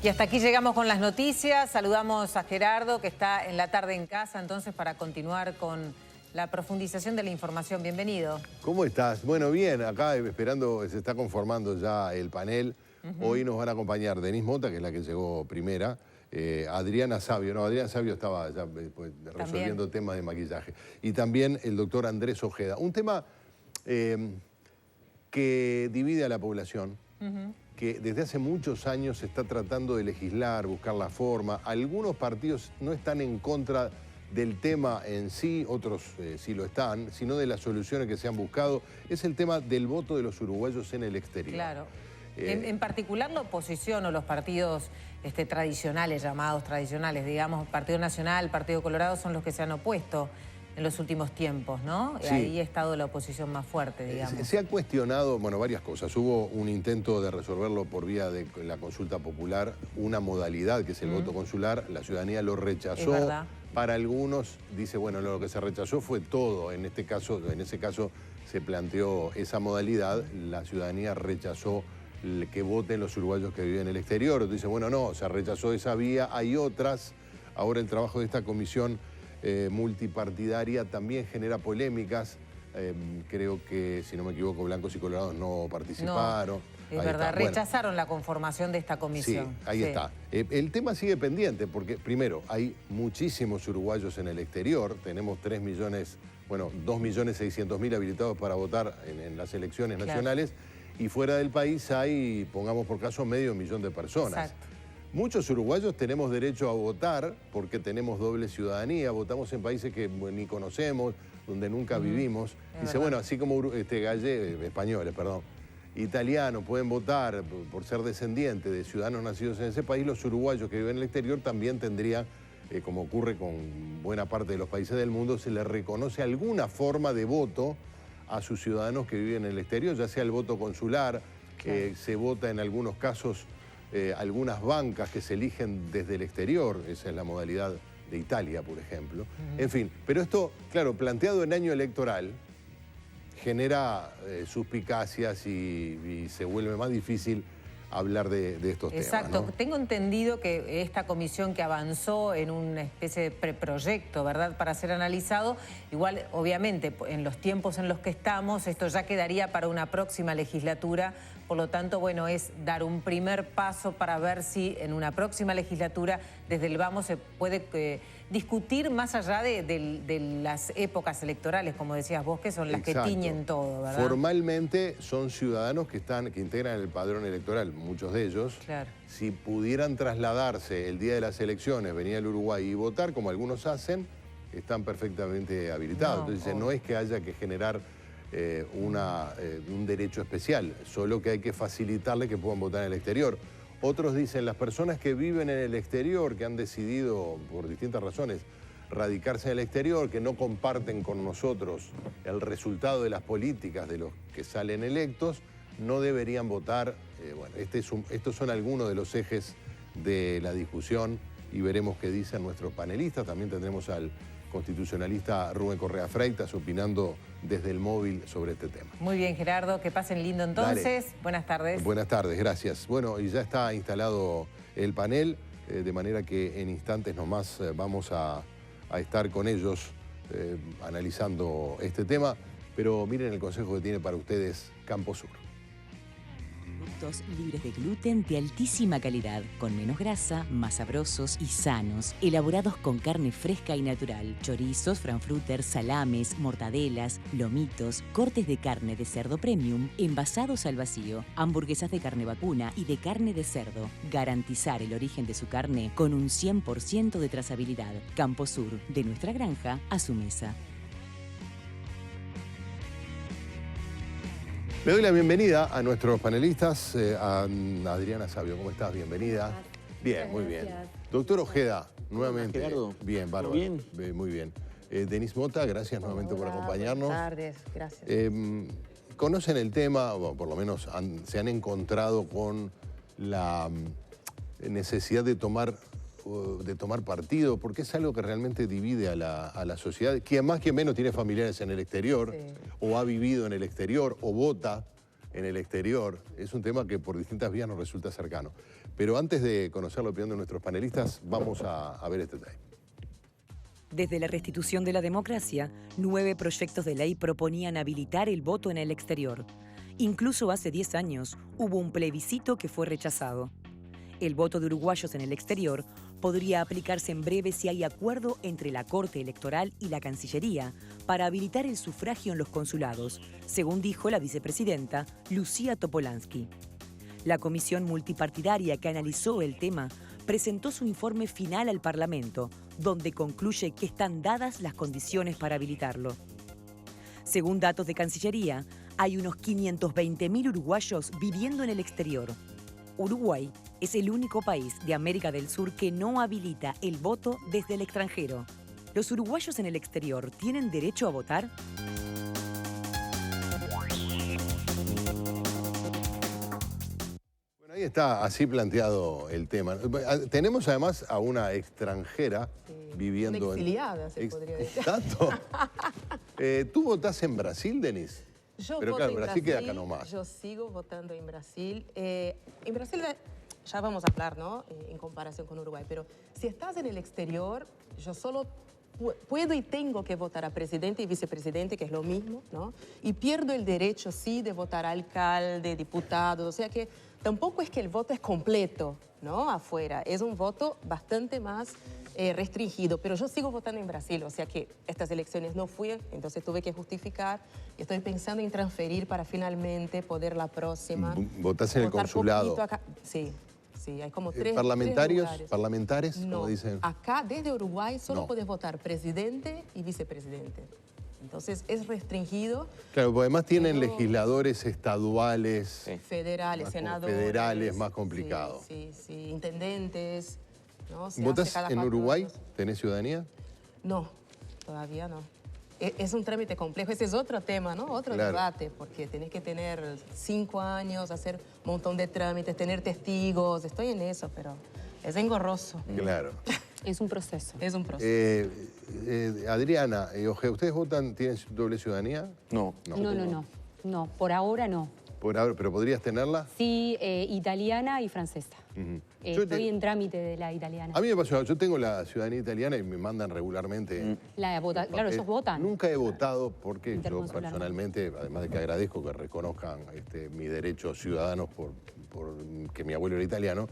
Y hasta aquí llegamos con las noticias. Saludamos a Gerardo, que está en la tarde en casa, entonces, para continuar con la profundización de la información. Bienvenido. ¿Cómo estás? Bueno, bien, acá esperando, se está conformando ya el panel. Hoy nos van a acompañar Denise Mota, que es la que llegó primera, Adriana Savio. No, Adriana Savio estaba ya resolviendo temas de maquillaje. Y también el doctor Andrés Ojeda. Un tema que divide a la población, que desde hace muchos años se está tratando de legislar, buscar la forma. Algunos partidos no están en contra del tema en sí, otros sí lo están, sino de las soluciones que se han buscado. Es el tema del voto de los uruguayos en el exterior. Claro. En particular la oposición o los partidos tradicionales, llamados tradicionales, digamos, Partido Nacional, Partido Colorado, son los que se han opuesto en los últimos tiempos, ¿no? Sí. Ahí ha estado la oposición más fuerte, digamos. Se ha cuestionado, bueno, varias cosas. Hubo un intento de resolverlo por vía de la consulta popular, una modalidad que es el voto consular, la ciudadanía lo rechazó. Es verdad. Para algunos dice, bueno, lo que se rechazó fue todo. En ese caso se planteó esa modalidad, la ciudadanía rechazó que voten los uruguayos que viven en el exterior. Dice, bueno, no, se rechazó esa vía, hay otras. Ahora el trabajo de esta comisión multipartidaria también genera polémicas. Creo que, si no me equivoco, blancos y colorados no participaron. No, es verdad, rechazaron la conformación de esta comisión. Sí, ahí está. El tema sigue pendiente porque, primero, hay muchísimos uruguayos en el exterior. Tenemos 2.600.000 habilitados para votar en las elecciones nacionales. Y fuera del país hay, pongamos por caso, 500.000 de personas. Exacto. Muchos uruguayos tenemos derecho a votar porque tenemos doble ciudadanía, votamos en países que ni conocemos, donde nunca vivimos. Dice, bueno, así como españoles, italianos pueden votar por ser descendientes de ciudadanos nacidos en ese país, los uruguayos que viven en el exterior también tendrían, como ocurre con buena parte de los países del mundo, se les reconoce alguna forma de voto a sus ciudadanos que viven en el exterior, ya sea el voto consular, se vota en algunos casos algunas bancas que se eligen desde el exterior, esa es la modalidad de Italia, por ejemplo. En fin, pero esto, claro, planteado en año electoral, genera suspicacias y se vuelve más difícil hablar de estos temas. Exacto. ¿No? Tengo entendido que esta comisión que avanzó en una especie de preproyecto, ¿verdad?, para ser analizado, igual, obviamente, en los tiempos en los que estamos, esto ya quedaría para una próxima legislatura. Por lo tanto, bueno, es dar un primer paso para ver si en una próxima legislatura desde el vamos se puede discutir más allá de las épocas electorales, como decías vos, que son las que tiñen todo, ¿verdad? Formalmente son ciudadanos que integran el padrón electoral, muchos de ellos. Claro. Si pudieran trasladarse el día de las elecciones, venir al Uruguay y votar, como algunos hacen, están perfectamente habilitados. Entonces, no es que haya que generar un derecho especial, solo que hay que facilitarle que puedan votar en el exterior. Otros dicen, las personas que viven en el exterior, que han decidido por distintas razones radicarse en el exterior, que no comparten con nosotros el resultado de las políticas de los que salen electos, no deberían votar. Bueno, estos son algunos de los ejes de la discusión y veremos qué dicen nuestros panelistas. También tendremos al constitucionalista Rubén Correa Freitas opinando desde el móvil sobre este tema. Muy bien, Gerardo, que pasen lindo entonces. Dale. Buenas tardes. Buenas tardes, gracias. Bueno, y ya está instalado el panel, de manera que en instantes nomás vamos a estar con ellos analizando este tema. Pero miren el consejo que tiene para ustedes Camposur. Productos libres de gluten de altísima calidad, con menos grasa, más sabrosos y sanos, elaborados con carne fresca y natural, chorizos, frankfurters, salames, mortadelas, lomitos, cortes de carne de cerdo premium, envasados al vacío, hamburguesas de carne vacuna y de carne de cerdo. Garantizar el origen de su carne con un 100% de trazabilidad. Camposur, de nuestra granja a su mesa. Le doy la bienvenida a nuestros panelistas, a Adriana Savio. ¿Cómo estás? Bienvenida. Bien, muy bien. Doctor Ojeda, nuevamente. Gerardo. Bien, bárbaro. Bien. Muy bien. Denise Mota, gracias nuevamente por acompañarnos. Buenas tardes, gracias. ¿Conocen el tema, o por lo menos se han encontrado con la necesidad de tomar partido? Porque es algo que realmente divide a la sociedad. Quien más, quien menos tiene familiares en el exterior, o ha vivido en el exterior, o vota en el exterior. Es un tema que por distintas vías nos resulta cercano. Pero antes de conocer la opinión de nuestros panelistas, vamos a ver este tema. Desde la restitución de la democracia, 9 proyectos de ley proponían habilitar el voto en el exterior. Incluso hace 10 años hubo un plebiscito que fue rechazado. El voto de uruguayos en el exterior podría aplicarse en breve si hay acuerdo entre la Corte Electoral y la Cancillería para habilitar el sufragio en los consulados, según dijo la vicepresidenta Lucía Topolansky. La comisión multipartidaria que analizó el tema presentó su informe final al Parlamento, donde concluye que están dadas las condiciones para habilitarlo. Según datos de Cancillería, hay unos 520.000 uruguayos viviendo en el exterior. Uruguay es el único país de América del Sur que no habilita el voto desde el extranjero. ¿Los uruguayos en el exterior tienen derecho a votar? Bueno, ahí está así planteado el tema. Tenemos además a una extranjera viviendo una exiliada, se podría decir. Exacto. ¿Tú votás en Brasil, Denise? Yo Pero voto claro, en Brasil queda acá nomás. Yo sigo votando en Brasil. En Brasil ya vamos a hablar, ¿no? En comparación con Uruguay. Pero si estás en el exterior, yo solo puedo y tengo que votar a presidente y vicepresidente, que es lo mismo, ¿no? Y pierdo el derecho, sí, de votar a alcalde, diputados. O sea que tampoco es que el voto es completo, ¿no? Afuera. Es un voto bastante más restringido, pero yo sigo votando en Brasil, o sea que estas elecciones no fui, entonces tuve que justificar y estoy pensando en transferir para finalmente poder la próxima. ¿Votás en el consulado? Acá. Sí, sí, hay como tres ¿Parlamentares? No, como dicen. acá desde Uruguay solo No. puedes votar presidente y vicepresidente. Entonces es restringido. Claro, porque además tienen pero legisladores estaduales, federales, más senadores. federales, más complicado. Sí, sí, sí, intendentes. ¿No? ¿Votás en Uruguay? ¿Tenés ciudadanía? No, todavía no. Es un trámite complejo, ese es otro tema, ¿no? Otro debate, porque tenés que tener 5 años, hacer un montón de trámites, tener testigos, estoy en eso, pero es engorroso. Claro. Es un proceso. Es un proceso. Adriana y Ojeda, ¿ustedes votan, tienen doble ciudadanía? No, por ahora no. Por ahora, ¿pero podrías tenerla? Sí, italiana y francesa. Estoy en trámite de la italiana. A mí me pasó, yo tengo la ciudadanía italiana y me mandan regularmente. Claro, ellos votan. Nunca he votado porque yo Interconsular. Personalmente, además de que agradezco que reconozcan mi derecho ciudadanos por que mi abuelo era italiano,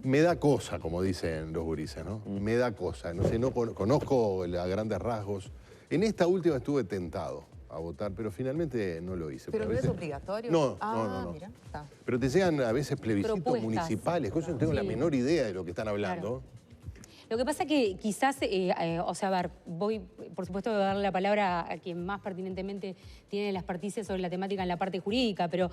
me da cosa, como dicen los gurises, ¿no? Me da cosa. No sé, no conozco a grandes rasgos. En esta última estuve tentado a votar, pero finalmente no lo hice. ¿Pero a no veces... es obligatorio? No. Mira, está. Pero te llegan a veces plebiscitos Propuestas. municipales, cosas no tengo la menor idea de lo que están hablando. Claro. Lo que pasa es que quizás, o sea, a ver, voy, por supuesto, a darle la palabra a quien más pertinentemente tiene las experticias sobre la temática en la parte jurídica, pero,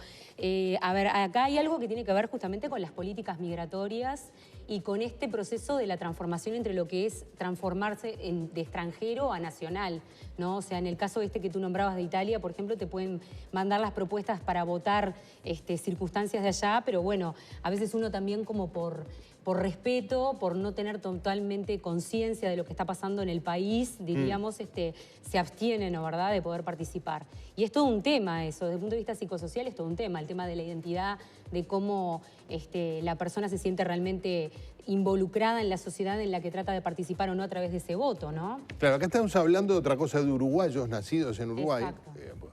a ver, acá hay algo que tiene que ver justamente con las políticas migratorias y con este proceso de la transformación entre lo que es transformarse de extranjero a nacional, ¿no? O sea, en el caso este que tú nombrabas de Italia, por ejemplo, te pueden mandar las propuestas para votar circunstancias de allá, pero bueno, a veces uno también como por respeto, por no tener totalmente conciencia de lo que está pasando en el país, diríamos, se abstienen, ¿no, verdad?, de poder participar. Y es todo un tema eso, desde el punto de vista psicosocial es todo un tema, el tema de la identidad, de cómo la persona se siente realmente involucrada en la sociedad en la que trata de participar o no a través de ese voto, ¿no? Claro, acá estamos hablando de otra cosa, de uruguayos nacidos en Uruguay.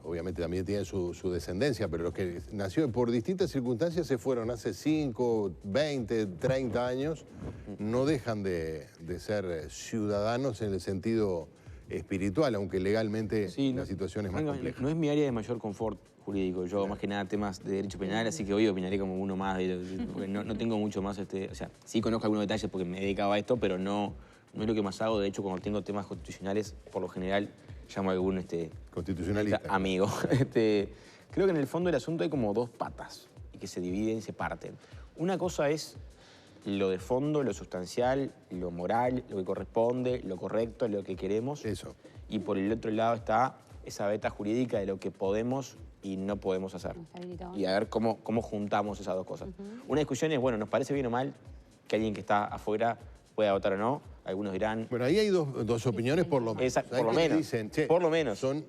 Obviamente también tienen su descendencia, pero los que nacieron por distintas circunstancias se fueron hace 5, 20, 30 años, no dejan de ser ciudadanos en el sentido espiritual, aunque legalmente la situación es más compleja. No es mi área de mayor confort jurídico, yo hago más que nada temas de derecho penal, así que hoy opinaré como uno más, porque no tengo mucho más, o sea, sí conozco algunos detalles porque me he dedicado a esto, pero no es lo que más hago. De hecho, cuando tengo temas constitucionales, por lo general llamo a algún constitucionalista, amigo. Creo que en el fondo del asunto hay como 2 patas y que se dividen y se parten. Una cosa es lo de fondo, lo sustancial, lo moral, lo que corresponde, lo correcto, lo que queremos. Eso. Y por el otro lado está esa beta jurídica de lo que podemos y no podemos hacer. Y a ver cómo juntamos esas dos cosas. Una discusión es, bueno, ¿nos parece bien o mal que alguien que está afuera pueda votar o no? Algunos dirán... Bueno, ahí hay dos opiniones por lo menos. Por lo menos. Dicen, por lo menos. Son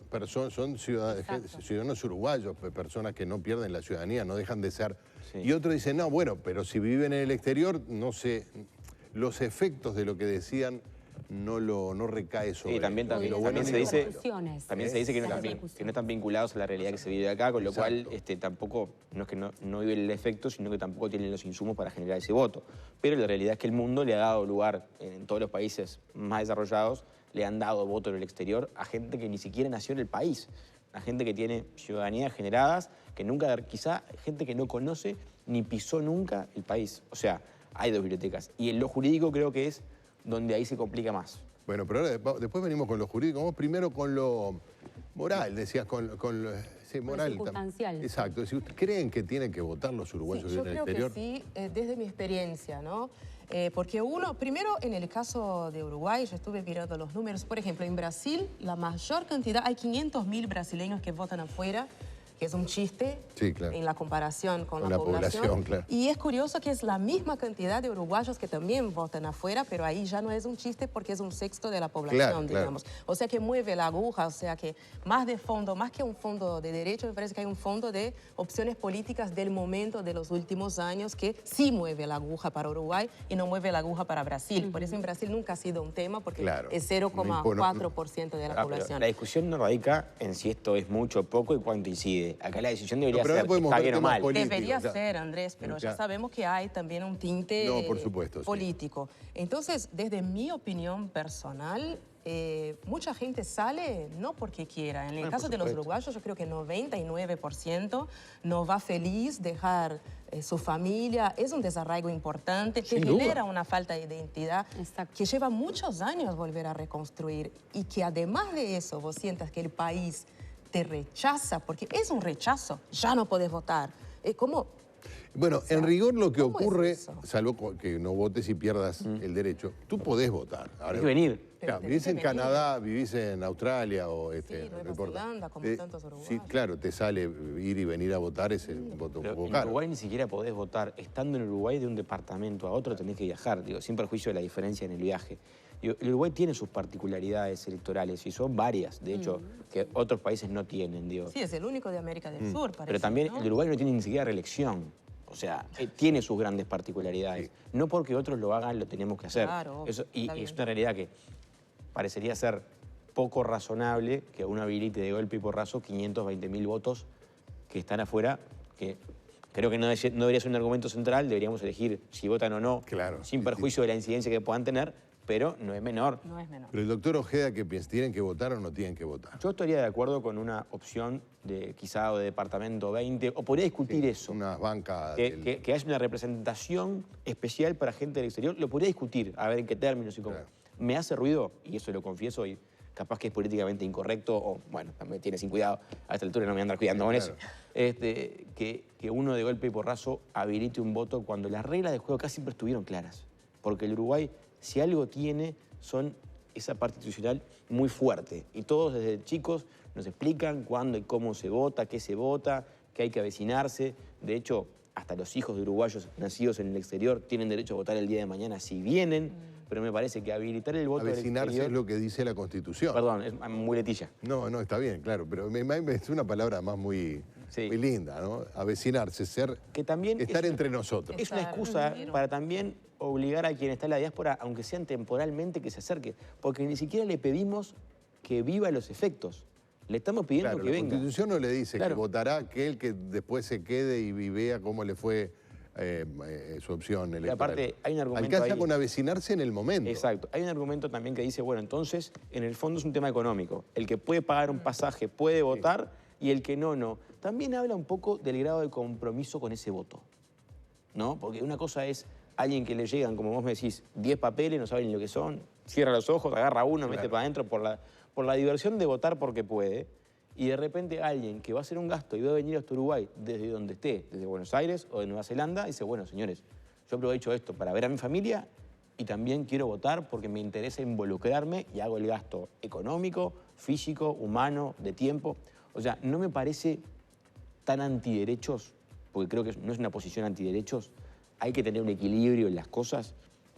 ciudadanos uruguayos, personas que no pierden la ciudadanía, no dejan de ser Sí. Y otros dicen, no, bueno, pero si viven en el exterior, no sé, los efectos de lo que decían no recae sobre Sí, también ellos. Y lo bueno se ni lo dice, malo. también se dice que no, Las que repercusiones. no están vinculados a la realidad que se vive acá, con lo Exacto. cual tampoco, no es que no viven el efecto, sino que tampoco tienen los insumos para generar ese voto. Pero la realidad es que el mundo le ha dado lugar, en todos los países más desarrollados, le han dado voto en el exterior a gente que ni siquiera nació en el país, a gente que tiene ciudadanías generadas, que nunca, quizá gente que no conoce ni pisó nunca el país. O sea, hay dos bibliotecas. Y en lo jurídico creo que es donde ahí se complica más. Bueno, pero ahora después venimos con lo jurídico. Vamos primero con lo moral, decías, con lo sí, moral. circunstancial. Exacto. Si ustedes creen que tienen que votar los uruguayos Sí, yo en el creo exterior. que sí, desde mi experiencia, ¿no? Porque uno, primero en el caso de Uruguay, yo estuve mirando los números, por ejemplo, en Brasil, la mayor cantidad, hay 500.000 brasileños que votan afuera, que es un chiste Sí, claro. en la comparación con Con la la población. población, claro. Y es curioso que es la misma cantidad de uruguayos que también votan afuera, pero ahí ya no es un chiste porque es un sexto de la población, Claro, claro. digamos. O sea que mueve la aguja, o sea que más de fondo, más que un fondo de derecho, me parece que hay un fondo de opciones políticas del momento de los últimos años que sí mueve la aguja para Uruguay y no mueve la aguja para Brasil. Por eso en Brasil nunca ha sido un tema porque Claro. es 0,4% de la Pero población. la discusión no radica en si esto es mucho o poco y cuánto incide. Acá la decisión debería pero ahora ser podemos está ver bien o temas mal. políticos. Debería ya. ser, Andrés, pero ya Ya. sabemos que hay también un tinte No, por supuesto, sí. político. Entonces, desde mi opinión personal, mucha gente sale no porque quiera. En el caso de los supuesto. uruguayos, yo creo que 99% no va feliz dejar su familia. Es un desarraigo importante, te Sin duda. genera una falta de identidad Exacto. que lleva muchos años volver a reconstruir y que además de eso vos sientas que el país te rechaza, porque es un rechazo, ya no podés votar. ¿Cómo? Bueno, sea, en rigor lo que ¿cómo es ocurre, eso? salvo que no votes y pierdas el derecho, tú podés votar. Ahora, Hay que venir. Pero Claro, tenés vivís que en venir. Canadá, vivís en Australia o Nueva no importa. Zelanda, como tantos uruguayos. Sí, claro, te sale ir y venir a votar ese voto un Pero poco en caro. Uruguay ni siquiera podés votar. Estando en Uruguay de un departamento a otro tenés que viajar, digo, sin perjuicio de la diferencia en el viaje. Digo, el Uruguay tiene sus particularidades electorales y son varias, de hecho, que otros países no tienen, digo. Sí, es el único de América del Sur, parece. Pero también ¿no? el Uruguay no tiene ni siquiera reelección. O sea, tiene sus grandes particularidades. No porque otros lo hagan, lo tenemos que hacer. Claro, Eso, y está bien. es una realidad que parecería ser poco razonable que uno habilite de golpe y porrazo 520.000 votos que están afuera, que creo que no debería ser un argumento central, deberíamos elegir si votan o no, Claro, sin sí, perjuicio de la incidencia que puedan tener, pero no es menor. No es menor. Pero el doctor Ojeda, ¿qué piensa? ¿Tienen que votar o no tienen que votar? Yo estaría de acuerdo con una opción de quizá de departamento 20, o podría discutir eso. Unas bancas. Que haya una representación especial para gente del exterior, lo podría discutir, a ver en qué términos y cómo. Claro. Me hace ruido, y eso lo confieso, y capaz que es políticamente incorrecto, o bueno, me tiene sin cuidado, a esta altura no me voy a andar cuidando con Claro. eso, que uno de golpe y porrazo habilite un voto cuando las reglas del juego acá siempre estuvieron claras. Porque el Uruguay, si algo tiene, son esa parte institucional muy fuerte. Y todos desde chicos nos explican cuándo y cómo se vota, qué se vota, que hay que avecinarse. De hecho, hasta los hijos de uruguayos nacidos en el exterior tienen derecho a votar el día de mañana si vienen, pero me parece que habilitar el voto del Avecinarse exterior... es lo que dice la Constitución. Perdón, es muletilla. No, está bien, claro, pero es una palabra más muy linda, ¿no? Avecinarse, Que también estar entre nosotros. Es una excusa para también obligar a quien está en la diáspora, aunque sean temporalmente, que se acerque. Porque ni siquiera le pedimos que viva los efectos. Le estamos pidiendo Claro, que la venga. Constitución no le dice Claro. que votará aquel que después se quede y vea cómo le fue su opción electoral. aparte, hay un argumento Alcanza ahí. con avecinarse en el momento. Exacto. Hay un argumento también que dice, bueno, entonces, en el fondo es un tema económico. El que puede pagar un pasaje puede votar y el que no, no. También habla un poco del grado de compromiso con ese voto, ¿no? Porque una cosa es alguien que le llegan, como vos me decís, 10 papeles, no saben ni lo que son, cierra los ojos, agarra uno, mete para adentro por la diversión de votar porque puede, y de repente alguien que va a hacer un gasto y va a venir hasta Uruguay desde donde esté, desde Buenos Aires o de Nueva Zelanda, dice, bueno, señores, yo aprovecho esto para ver a mi familia y también quiero votar porque me interesa involucrarme y hago el gasto económico, físico, humano, de tiempo. O sea, no me parece tan antiderechos, porque creo que no es una posición antiderechos, hay que tener un equilibrio en las cosas,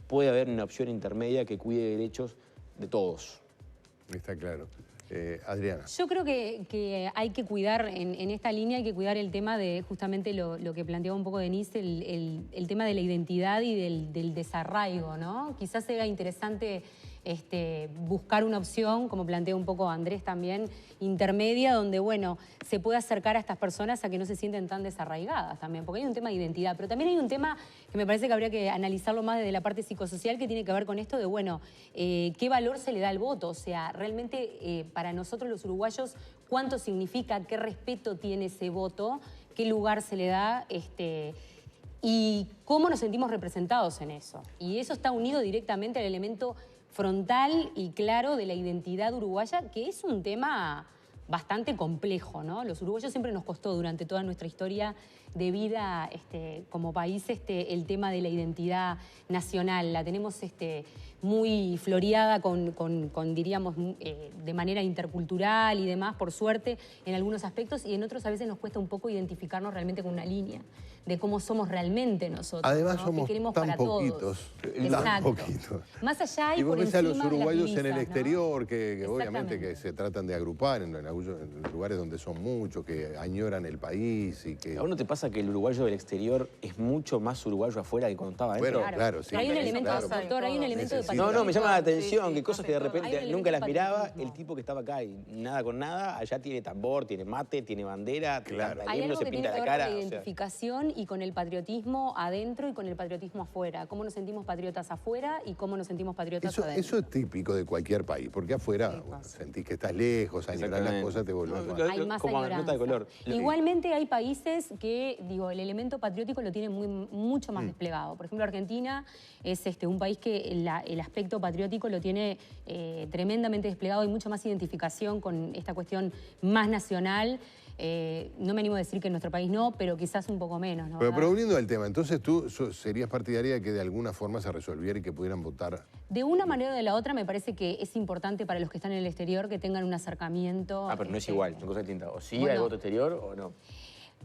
puede haber una opción intermedia que cuide derechos de todos. Está claro. Adriana. Yo creo que hay que cuidar, en esta línea hay que cuidar el tema de justamente lo que planteaba un poco Denise, el tema de la identidad y del desarraigo, ¿no? Quizás sea interesante buscar una opción, como plantea un poco Andrés también, intermedia, donde, bueno, se puede acercar a estas personas a que no se sienten tan desarraigadas también, porque hay un tema de identidad, pero también hay un tema que me parece que habría que analizarlo más desde la parte psicosocial, que tiene que ver con esto de, bueno, ¿qué valor se le da al voto? O sea, realmente para nosotros los uruguayos, ¿cuánto significa? ¿Qué respeto tiene ese voto? ¿Qué lugar se le da? Y cómo nos sentimos representados en eso. Y eso está unido directamente al elemento frontal y claro de la identidad uruguaya, que es un tema bastante complejo, ¿no? Los uruguayos siempre nos costó durante toda nuestra historia de vida como país el tema de la identidad nacional. La tenemos muy floreada diríamos, de manera intercultural y demás, por suerte, en algunos aspectos, y en otros a veces nos cuesta un poco identificarnos realmente con una línea de cómo somos realmente nosotros. Además, ¿no? somos que queremos tan para poquitos. todos. Tan poquitos. Más allá y por vos ves a los encima de las uruguayos en el divisas, ¿no? exterior, que obviamente que se tratan de agrupar en lugares donde son muchos, que añoran el país y que... ¿A vos no te pasa que el uruguayo del exterior es mucho más uruguayo afuera que cuando estaba adentro? Bueno, claro, sí. Pero hay un elemento, claro. doctor, hay un elemento de Necesita. patriotismo. No, me llama la atención Sí, que cosas que de Hay repente un nunca las elemento de miraba, patriotismo. el tipo que estaba acá y nada con nada, allá tiene tambor, tiene mate, tiene bandera, Claro. Hay algo se que tiene pinta que la ver cara. con la o sea. identificación y con el patriotismo adentro y con el patriotismo afuera. Cómo nos sentimos patriotas afuera y cómo nos sentimos patriotas adentro. Eso es típico de cualquier país, porque afuera sentís que estás lejos, añorás las cosas, te volvés más. Hay más como añoranza. nota de color. Igualmente hay países que, digo, el elemento patriótico lo tiene mucho más desplegado. Por ejemplo, Argentina es un país que el aspecto patriótico lo tiene tremendamente desplegado. Hay mucha más identificación con esta cuestión más nacional. No me animo a decir que en nuestro país no, pero quizás un poco menos, ¿no? Pero volviendo al tema, entonces tú serías partidaria de que de alguna forma se resolviera y que pudieran votar. De una manera o de la otra me parece que es importante para los que están en el exterior que tengan un acercamiento. Pero no es igual, son cosas distintas. O sí Bueno. hay voto exterior o no.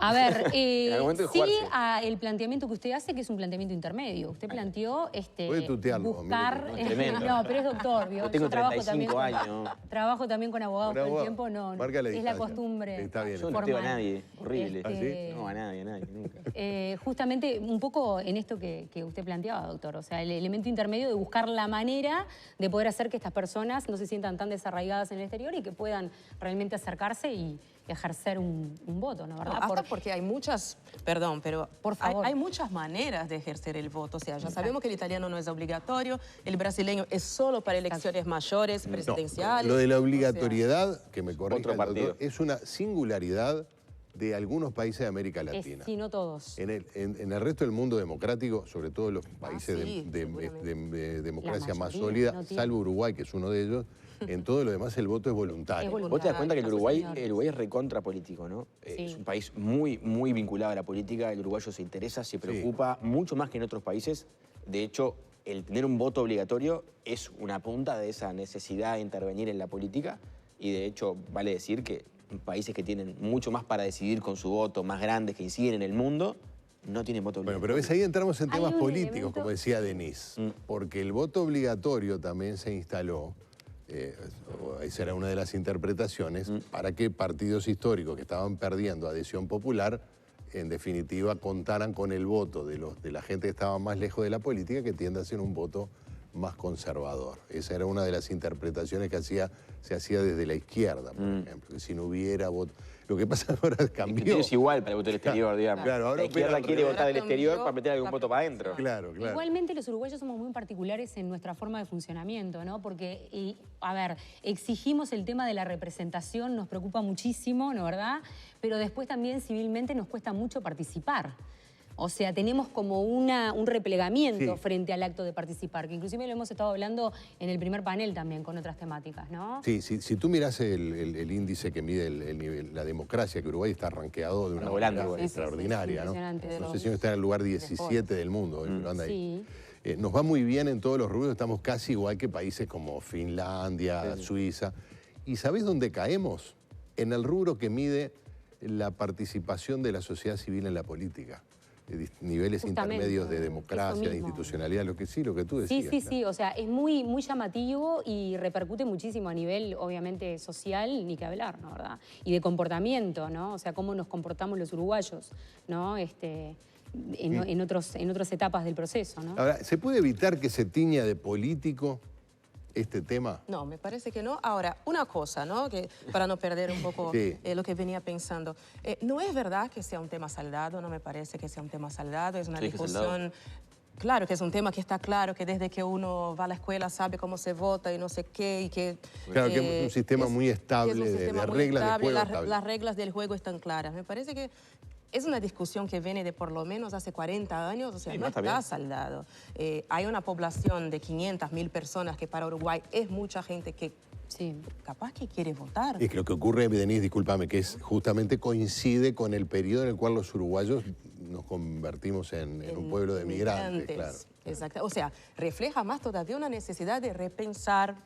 A ver, En algún momento de sí jugarse. el planteamiento que usted hace, que es un planteamiento intermedio. Usted planteó Puede tutearlo, buscar... mire que no, tremendo. No, pero es doctor, ¿vio? Yo tengo trabajo 35 años. Trabajo también con abogados Con todo el abogado. tiempo, no. Marca la es la distancia. costumbre. Está bien. Yo no formal. teo a nadie, horrible. ¿Ah, sí? No, a nadie, nunca. Justamente un poco en esto que usted planteaba, doctor. O sea, el elemento intermedio de buscar la manera de poder hacer que estas personas no se sientan tan desarraigadas en el exterior y que puedan realmente acercarse y ejercer un voto, ¿no? ¿Verdad? Hasta porque hay muchas, perdón, pero Por favor. hay muchas maneras de ejercer el voto. O sea, ya sabemos que el italiano no es obligatorio, el brasileño es solo para elecciones mayores, presidenciales. Lo de la o sea, obligatoriedad, que me corrija Otro el doctor, partido. es una singularidad de algunos países de América Latina. Sí, no todos. En el resto del mundo democrático, sobre todo los países sí, de democracia La más mayoría sólida, no tiene. salvo Uruguay, que es uno de ellos, en todo lo demás el voto es voluntario. Es voluntario. Vos te das cuenta que el Sí, Uruguay, señor. es recontra político, ¿no? Sí. Es un país muy, muy vinculado a la política. El uruguayo se interesa, se preocupa, mucho más que en otros países. De hecho, el tener un voto obligatorio es una punta de esa necesidad de intervenir en la política. Y de hecho, vale decir que países que tienen mucho más para decidir con su voto, más grandes, que inciden en el mundo, no tienen voto Bueno, obligatorio. pero ves, ahí entramos en Hay temas un políticos, elemento- como decía Denise, porque el voto obligatorio también se instaló, esa era una de las interpretaciones, para que partidos históricos que estaban perdiendo adhesión popular, en definitiva, contaran con el voto de la gente que estaba más lejos de la política, que tiende a ser un voto más conservador. Esa era una de las interpretaciones que se hacía desde la izquierda, por ejemplo, que si no hubiera voto... Lo que pasa ahora El cambió. criterio es igual para el voto del exterior, digamos. Claro, ahora la izquierda opera quiere al votar del revés. exterior Cambió para meter algún la voto para adentro. Claro, claro. Igualmente los uruguayos somos muy particulares en nuestra forma de funcionamiento, ¿no? Porque, a ver, exigimos el tema de la representación, nos preocupa muchísimo, ¿no verdad? Pero después también civilmente nos cuesta mucho participar. O sea, tenemos como un replegamiento Sí. frente al acto de participar, que inclusive lo hemos estado hablando en el primer panel también con otras temáticas, ¿no? Sí, si tú mirás el índice que mide el nivel, la democracia, que Uruguay está rankeado de una Anda volando, manera Uruguay. extraordinaria, ¿no? Impresionante. No sé si no está en el lugar 17 del mundo, pero anda ahí. Sí. Nos va muy bien en todos los rubros, estamos casi igual que países como Finlandia, Suiza. ¿Y sabés dónde caemos? En el rubro que mide la participación de la sociedad civil en la política. niveles Justamente, intermedios de eso democracia, de mismo. institucionalidad, lo que tú decías. Sí, sí, sí, o sea, es muy, muy llamativo y repercute muchísimo a nivel, obviamente, social, ni que hablar, ¿no? ¿Verdad? Y de comportamiento, ¿no? O sea, cómo nos comportamos los uruguayos, ¿no? En otras etapas del proceso, ¿no? Ahora, ¿se puede evitar que se tiña de político este tema? No, me parece que no. Ahora, una cosa, ¿no? Que para no perder un poco Sí. lo que venía pensando. No es verdad que sea un tema saldado, no me parece que sea un tema saldado, es una Sí, que es discusión... Claro que es un tema que está claro, que desde que uno va a la escuela sabe cómo se vota y no sé qué, y que... Claro, que es un sistema muy estable, que es un de sistema muy reglas de estable, juego las, estable. las reglas del juego están claras. Me parece que es una discusión que viene de por lo menos hace 40 años, o sea, Sí, no está está bien. saldado. Hay una población de 500.000 personas que para Uruguay es mucha gente que Sí. capaz que quiere votar. Es que lo que ocurre, Denise, discúlpame, que es justamente coincide con el periodo en el cual los uruguayos nos convertimos en un pueblo de migrantes, claro. Exacto. O sea, refleja más todavía una necesidad de repensar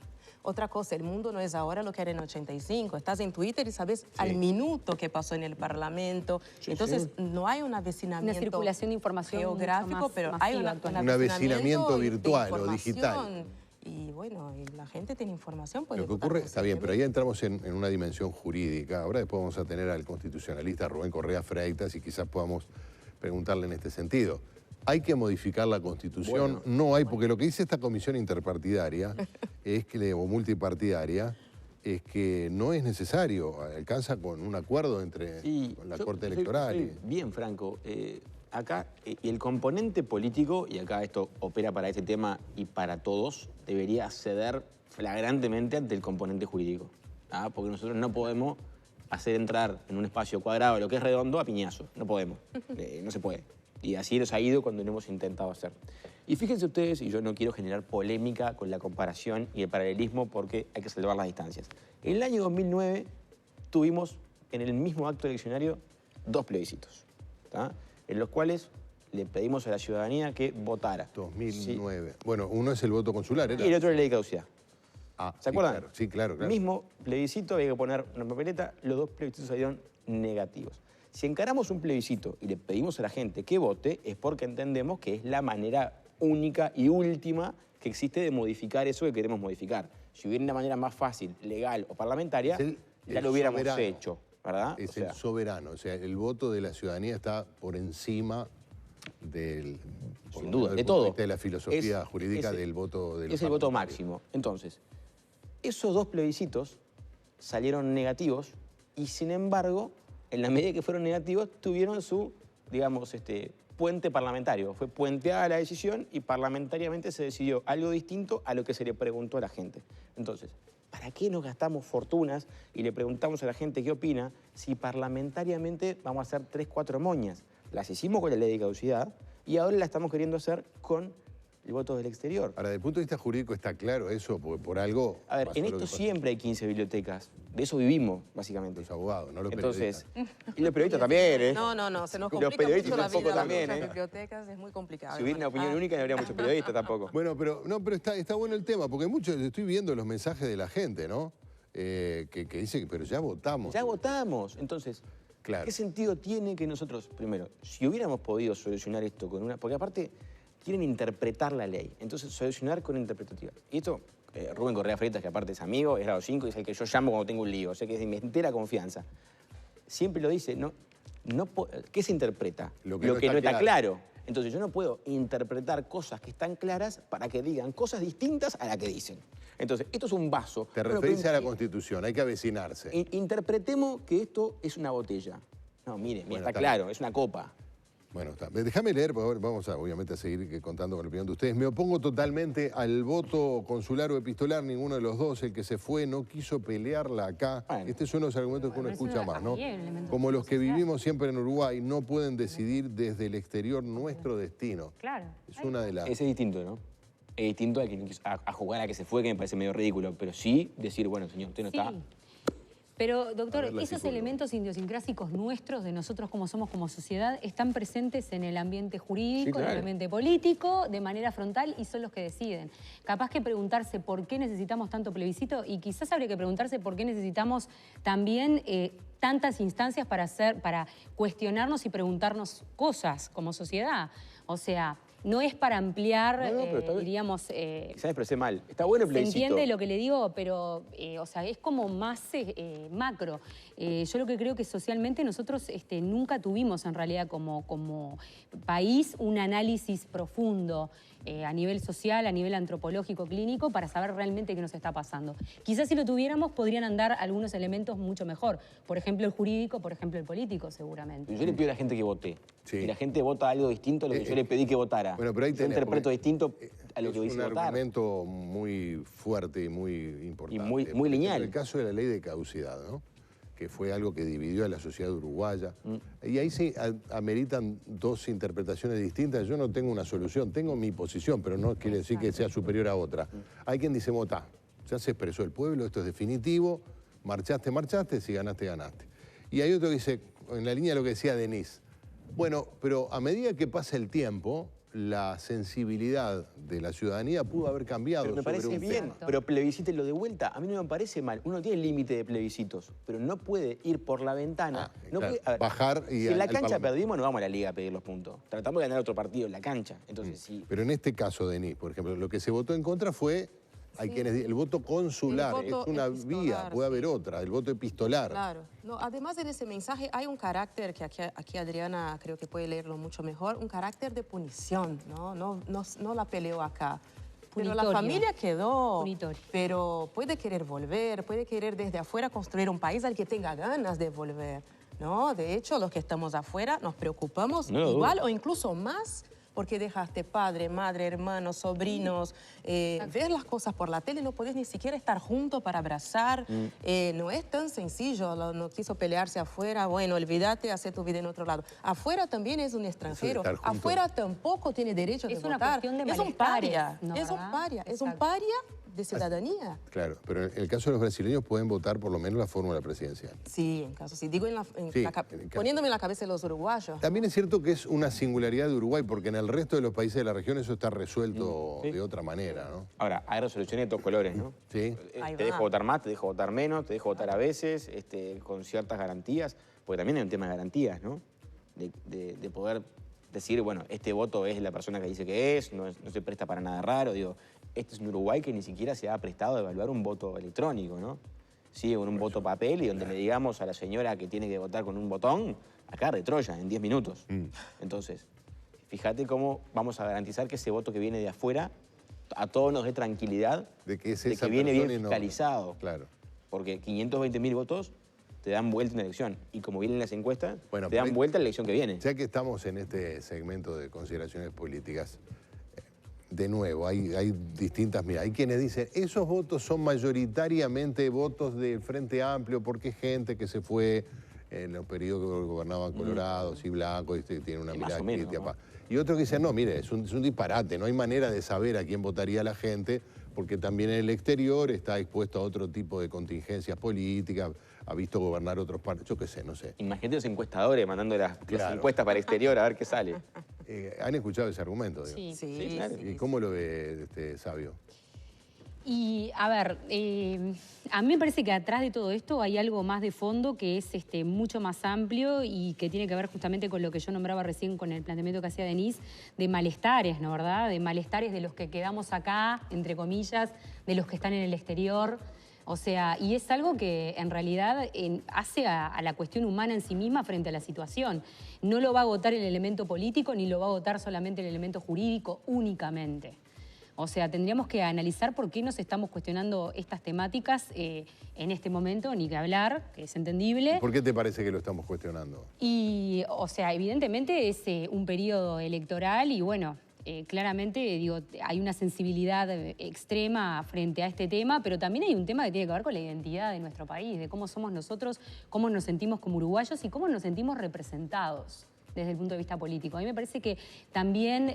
otra cosa. El mundo no es ahora lo que era en 85. Estás en Twitter y sabes al minuto qué pasó en el Parlamento. Entonces, no hay un avecinamiento Una circulación de información geográfico, mucho más pero hay masiva actualmente. Un avecinamiento de virtual o información. digital. Y bueno, y la gente tiene información. Puede Lo que votar ocurre está bien, pero ahí conscientemente. entramos en una dimensión jurídica. Ahora después vamos a tener al constitucionalista Rubén Correa Freitas y quizás podamos preguntarle en este sentido. ¿Hay que modificar la Constitución? No hay, porque lo que dice esta comisión interpartidaria es que, o multipartidaria es que no es necesario, alcanza con un acuerdo entre con la Corte Electoral. Soy bien franco. Acá el componente político, y acá esto opera para este tema y para todos, debería ceder flagrantemente ante el componente jurídico. ¿Ah? Porque nosotros no podemos hacer entrar en un espacio cuadrado lo que es redondo a piñazo. No podemos. No se puede. Y así nos ha ido cuando lo hemos intentado hacer. Y fíjense ustedes, y yo no quiero generar polémica con la comparación y el paralelismo porque hay que salvar las distancias. En el año 2009 tuvimos en el mismo acto eleccionario 2 plebiscitos, ¿tá? En los cuales le pedimos a la ciudadanía que votara. 2009. Bueno, uno es el voto consular, ¿era? Y el otro es la ley de caducidad. Ah, ¿Se acuerdan? Claro, sí, claro. Mismo plebiscito, había que poner una papeleta, los 2 plebiscitos salieron negativos. Si encaramos un plebiscito y le pedimos a la gente que vote, es porque entendemos que es la manera única y última que existe de modificar eso que queremos modificar. Si hubiera una manera más fácil, legal o parlamentaria, ya lo hubiéramos hecho, ¿verdad? Es el soberano, o sea, el voto de la ciudadanía está por encima del... Sin duda, de todo. De la filosofía jurídica del voto de los Es el voto parlamentarios. máximo. Entonces, esos 2 plebiscitos salieron negativos y, sin embargo, en la medida que fueron negativos, tuvieron su, digamos, puente parlamentario. Fue puenteada la decisión y parlamentariamente se decidió algo distinto a lo que se le preguntó a la gente. Entonces, ¿para qué nos gastamos fortunas y le preguntamos a la gente qué opina si parlamentariamente vamos a hacer 3, 4 moñas? Las hicimos con la ley de caducidad y ahora la estamos queriendo hacer con el voto del exterior. Ahora, desde el punto de vista jurídico está claro eso, porque por algo... A ver, pasó en lo que esto pasó. siempre hay 15 bibliotecas. De eso vivimos, básicamente. Los abogados, no los Entonces, periodistas. y los periodistas también, ¿eh? No, se nos Los complica periodistas mucho la tampoco vida. también, Las ¿eh? bibliotecas es muy complicado. Si hubiera una opinión única, no habría muchos periodistas tampoco. Bueno, pero está bueno el tema, porque estoy viendo los mensajes de la gente, ¿no? Que dice que pero ya votamos. Ya votamos. Entonces, Claro. ¿qué sentido tiene que nosotros, primero, si hubiéramos podido solucionar esto con una... Porque aparte, quieren interpretar la ley. Entonces, solucionar con interpretativa. Y esto, Rubén Correa Freitas, que aparte es amigo, es grado 5, y es el que yo llamo cuando tengo un lío. O sea, que es de mi entera confianza. Siempre lo dice, ¿qué se interpreta? Lo que no está está claro. Entonces, yo no puedo interpretar cosas que están claras para que digan cosas distintas a las que dicen. Entonces, esto es un vaso. Te referís a la Constitución, hay que avecinarse. Interpretemos que esto es una botella. No, mire, Bueno, está está claro, es una copa. Bueno, está. Déjame leer, porque vamos obviamente a seguir contando con la opinión de ustedes. Me opongo totalmente al voto consular o epistolar, ninguno de los dos. El que se fue no quiso pelearla acá. Bueno. Este es uno de los argumentos que uno Bueno, escucha eso más, ¿no? también, elemento Como de los que sociedad. vivimos siempre en Uruguay no pueden decidir desde el exterior nuestro destino. Claro. Es una de las... Ese es distinto, ¿no? Es distinto a jugar a que se fue, que me parece medio ridículo. Pero sí decir, bueno, señor, usted no Sí. está. Pero, doctor, la esos psicóloga. elementos idiosincrásicos nuestros, de nosotros como somos como sociedad, están presentes en el ambiente jurídico, Sí, claro. en el ambiente político, de manera frontal, y son los que deciden. Capaz que preguntarse por qué necesitamos tanto plebiscito, y quizás habría que preguntarse por qué necesitamos también tantas instancias para cuestionarnos y preguntarnos cosas como sociedad. O sea, no es para ampliar, pero está bien. diríamos... Quizás me expresé mal. Está bueno el Se plebiscito. entiende lo que le digo, pero o sea, es como más macro. Yo lo que creo que socialmente nosotros nunca tuvimos en realidad como país un análisis profundo a nivel social, a nivel antropológico, clínico, para saber realmente qué nos está pasando. Quizás si lo tuviéramos podrían andar algunos elementos mucho mejor. Por ejemplo, el jurídico, por ejemplo, el político, seguramente. Yo le pido a la gente que vote. Sí. Y la gente vota algo distinto a lo que yo le pedí que votara. Bueno, pero ahí yo tenés, interpreto porque distinto a lo que es dice un votar. argumento muy fuerte y muy importante. Y muy Por ejemplo, lineal. El caso de la ley de caducidad, ¿no? Que fue algo que dividió a la sociedad uruguaya. Y ahí se ameritan dos interpretaciones distintas. Yo no tengo una solución, tengo mi posición, pero no quiere decir que sea superior a otra. Hay quien dice, votá, ya se expresó el pueblo, esto es definitivo, marchaste, marchaste, si ganaste, ganaste. Y hay otro que dice, en la línea de lo que decía Denise, bueno, pero a medida que pasa el tiempo, la sensibilidad de la ciudadanía pudo haber cambiado Pero me sobre parece un bien, tema. pero plebiscítelo de vuelta. A mí no me parece mal. Uno tiene límite de plebiscitos, pero no puede ir por la ventana. No claro, puede, a ver, bajar y si en la al cancha Parlamento. perdimos, no vamos a la liga a pedir los puntos. Tratamos de ganar otro partido en la cancha. Entonces, sí. Pero en este caso, Denis, por ejemplo, lo que se votó en contra fue, hay quienes dicen, el voto consular, El voto es una epistolar, vía, puede haber sí. otra, el voto epistolar. Claro. No, además en ese mensaje hay un carácter que aquí Adriana creo que puede leerlo mucho mejor, un carácter de punición, ¿no? No la peleó acá. Pero la Punitorio. familia quedó, Punitorio. pero puede querer volver, puede querer desde afuera construir un país al que tenga ganas de volver, ¿no? De hecho, los que estamos afuera nos preocupamos No lo dudo. igual o incluso más porque dejaste padre, madre, hermanos, sobrinos, ver las cosas por la tele, no podés ni siquiera estar juntos para abrazar, no es tan sencillo, no quiso pelearse afuera, bueno, olvídate, hace tu vida en otro lado. Afuera también es un extranjero, estar juntos. afuera tampoco tiene derecho de Es una votar. cuestión de Es un malestares, paria, ¿no, es un verdad? paria, es un Exacto. paria de ciudadanía. Claro, pero en el caso de los brasileños pueden votar por lo menos la fórmula presidencial. Sí, en caso, sí, digo Sí, en el caso. poniéndome en la cabeza de los uruguayos. También es cierto que es una singularidad de Uruguay, porque en el resto de los países de la región eso está resuelto Sí. de otra manera, ¿no? Ahora, hay resoluciones de todos colores, ¿no? Sí. Ahí Te va. dejo votar más, te dejo votar menos, te dejo votar a veces, con ciertas garantías, porque también hay un tema de garantías, ¿no? De poder decir, bueno, este voto es la persona que dice que es, no se presta para nada raro. Digo, este es un Uruguay que ni siquiera se ha prestado a evaluar un voto electrónico, ¿no? Sigue con un voto papel y donde le digamos a la señora que tiene que votar con un botón, acá de Troya, en 10 minutos. Entonces, fíjate cómo vamos a garantizar que ese voto que viene de afuera a todos nos dé tranquilidad De que es de esa que viene bien persona y no- fiscalizado. Claro. Porque 520.000 votos te dan vuelta una elección. Y como vienen las encuestas, Bueno, te por dan ahí- vuelta la elección que viene. Ya que estamos en este segmento de consideraciones políticas, de nuevo, hay distintas miradas. Hay quienes dicen, esos votos son mayoritariamente votos del Frente Amplio porque es gente que se fue en los periodos que gobernaban colorados y blancos, y tiene una Y más mirada o menos, crítica. ¿no? Y otros que dicen, no, mire, es un disparate, no hay manera de saber a quién votaría la gente, porque también en el exterior está expuesto a otro tipo de contingencias políticas, ha visto gobernar otros partidos, yo qué sé, no sé. Imagínate los encuestadores mandando las Claro. encuestas para el exterior a ver qué sale. ¿Han escuchado ese argumento? Digo? Sí. Sí, claro. ¿Y cómo lo ve Sabio? Y a ver, a mí me parece que atrás de todo esto hay algo más de fondo que es mucho más amplio y que tiene que ver justamente con lo que yo nombraba recién con el planteamiento que hacía Denise, de malestares, ¿no verdad? De malestares de los que quedamos acá, entre comillas, de los que están en el exterior. O sea, y es algo que en realidad hace a la cuestión humana en sí misma frente a la situación. No lo va a agotar el elemento político ni lo va a agotar solamente el elemento jurídico únicamente. O sea, tendríamos que analizar por qué nos estamos cuestionando estas temáticas en este momento, ni que hablar, que es entendible. ¿Por qué te parece que lo estamos cuestionando? Y, o sea, evidentemente es un periodo electoral y, bueno, claramente, digo, hay una sensibilidad extrema frente a este tema, pero también hay un tema que tiene que ver con la identidad de nuestro país, de cómo somos nosotros, cómo nos sentimos como uruguayos y cómo nos sentimos representados desde el punto de vista político. A mí me parece que también,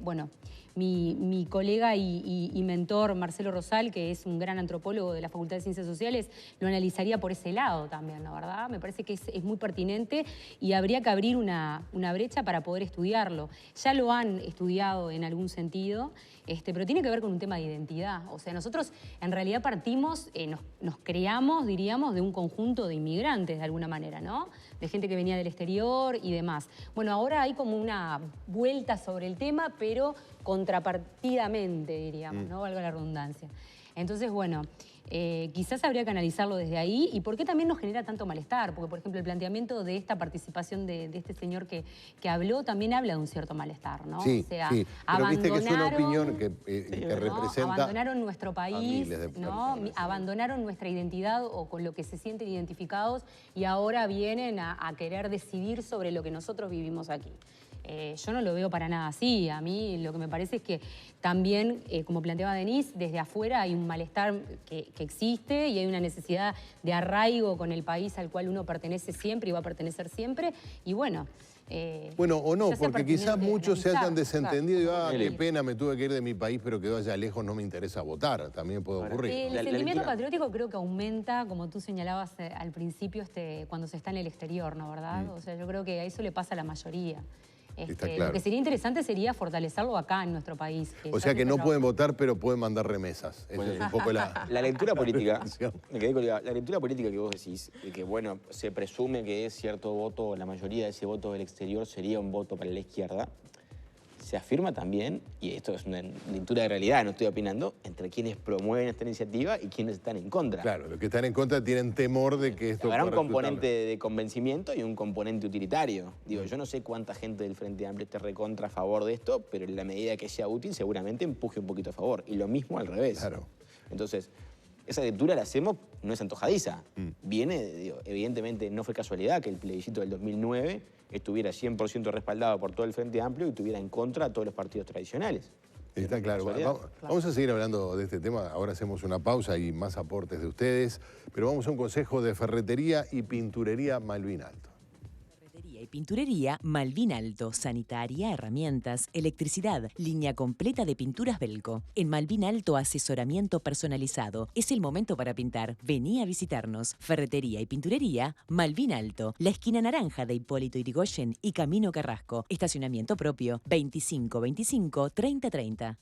bueno, mi colega y mentor Marcelo Rosal, que es un gran antropólogo de la Facultad de Ciencias Sociales, lo analizaría por ese lado también, ¿no? ¿Verdad? Me parece que es muy pertinente y habría que abrir una brecha para poder estudiarlo. Ya lo han estudiado en algún sentido, pero tiene que ver con un tema de identidad. O sea, nosotros en realidad partimos, nos creamos, diríamos, de un conjunto de inmigrantes de alguna manera, ¿no? De gente que venía del exterior y demás. Bueno, ahora hay como una vuelta sobre el tema, pero contrapartidamente, diríamos, ¿no? Valga la redundancia. Entonces, bueno, quizás habría que analizarlo desde ahí. ¿Y por qué también nos genera tanto malestar? Porque, por ejemplo, el planteamiento de esta participación de este señor que habló también habla de un cierto malestar, ¿no? Sí, o sea, sí. Pero viste que es una opinión que ¿no? representa Abandonaron nuestro país, ¿no? personas. Abandonaron nuestra identidad o con lo que se sienten identificados y ahora vienen a querer decidir sobre lo que nosotros vivimos aquí. Yo no lo veo para nada así. A mí lo que me parece es que también, como planteaba Denise, desde afuera hay un malestar que existe y hay una necesidad de arraigo con el país al cual uno pertenece siempre y va a pertenecer siempre. Y bueno... Bueno, o no, porque quizás muchos se hayan analizar, desentendido claro. y, qué pena, me tuve que ir de mi país, pero quedó allá lejos, no me interesa votar. También puede ocurrir. El sentimiento patriótico creo que aumenta, como tú señalabas al principio, cuando se está en el exterior, ¿no? ¿Verdad? O sea, yo creo que a eso le pasa a la mayoría. Está claro. Lo que sería interesante sería fortalecerlo acá en nuestro país. O sea que no pueden votar, pero pueden mandar remesas. Esa es un poco la lectura política. Me quedé colgado. La lectura política que vos decís, de que bueno, se presume que es cierto voto, la mayoría de ese voto del exterior sería un voto para la izquierda. Se afirma también, y esto es una lectura de realidad, no estoy opinando, entre quienes promueven esta iniciativa y quienes están en contra. Claro, los que están en contra tienen temor de que esto... Habrá un componente de convencimiento y un componente utilitario. Digo, yo no sé cuánta gente del Frente Amplio esté recontra a favor de esto, pero en la medida que sea útil seguramente empuje un poquito a favor. Y lo mismo al revés. Claro. Entonces, esa lectura la hacemos, no es antojadiza. Viene, digo, evidentemente no fue casualidad que el plebiscito del 2009 estuviera 100% respaldado por todo el Frente Amplio y tuviera en contra a todos los partidos tradicionales. Está claro. Vamos a seguir hablando de este tema. Ahora hacemos una pausa y más aportes de ustedes. Pero vamos a un consejo de Ferretería y Pinturería Malvin Alto. Ferretería y Pinturería Malvin Alto. Sanitaria, herramientas, electricidad, línea completa de pinturas Belco. En Malvin Alto, asesoramiento personalizado. Es el momento para pintar. Vení a visitarnos. Ferretería y Pinturería Malvin Alto. La esquina naranja de Hipólito Yrigoyen y Camino Carrasco. Estacionamiento propio 2525 3030.